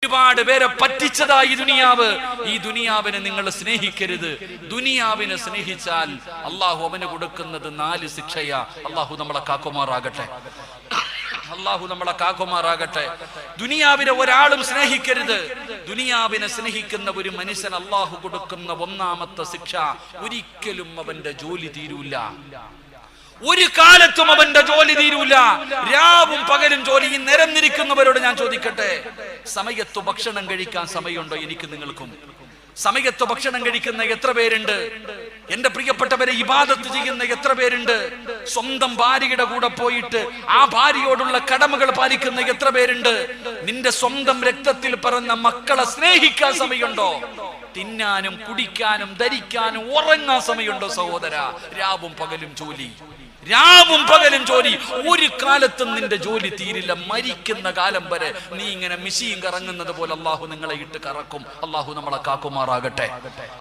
ഒരുപാട് പേരെ പറ്റിച്ചതായി ദുനിയാവ്. ഈ ദുനിയാവിനെ നിങ്ങൾ സ്നേഹിക്കരുത്. ദുനിയാവിനെ സ്നേഹിച്ചാൽ അള്ളാഹു അവന് കൊടുക്കുന്നത് 4 ശിക്ഷയാ. അള്ളാഹു നമ്മളെ കാക്കുമാറാകട്ടെ. അള്ളാഹു നമ്മളെ കാക്കുമാറാകട്ടെ. ദുനിയാവിനെ ഒരാളും സ്നേഹിക്കരുത്. ദുനിയാവിനെ സ്നേഹിക്കുന്ന ഒരു മനുഷ്യൻ അള്ളാഹു കൊടുക്കുന്ന 1ാമത്തെ ശിക്ഷ, ഒരിക്കലും അവന്റെ ജോലി തീരൂല. ഒരു കാലത്തും അവന്റെ ജോലി തീരൂല. രാവും പകലും ജോലി. ഈ നിരന്നിരിക്കുന്നവരോട് ഞാൻ ചോദിക്കട്ടെ, സമയത്ത് ഭക്ഷണം കഴിക്കാൻ സമയമുണ്ടോ? എനിക്ക് നിങ്ങൾക്കും സമയത്ത് ഭക്ഷണം കഴിക്കുന്ന എത്ര പേരുണ്ട്? എന്റെ പ്രിയപ്പെട്ടവരെ, ഇബാദത്ത് ചെയ്യുന്ന എത്ര പേരുണ്ട്? സ്വന്തം ഭാര്യയുടെ കൂടെ പോയിട്ട് ആ ഭാര്യയോടുള്ള കടമകൾ പാലിക്കുന്ന എത്ര പേരുണ്ട്? നിന്റെ സ്വന്തം രക്തത്തിൽ പിറന്ന മക്കളെ സ്നേഹിക്കാൻ സമയമുണ്ടോ? തിന്നാനും കുടിക്കാനും ധരിക്കാനും ഉറങ്ങാൻ സമയമുണ്ടോ? സഹോദര, രാവും പകലും ജോലി, രാവും പകലും ജോലി. ഒരു കാലത്തും നിന്റെ ജോലി തീരില്ല. മരിക്കുന്ന കാലം വരെ നീ ഇങ്ങനെ മിശിയും കറങ്ങുന്നത് പോലെ അള്ളാഹു നിങ്ങളെ ഇട്ട് കറക്കും. അള്ളാഹു നമ്മളെ കാക്കുമാറാകട്ടെ.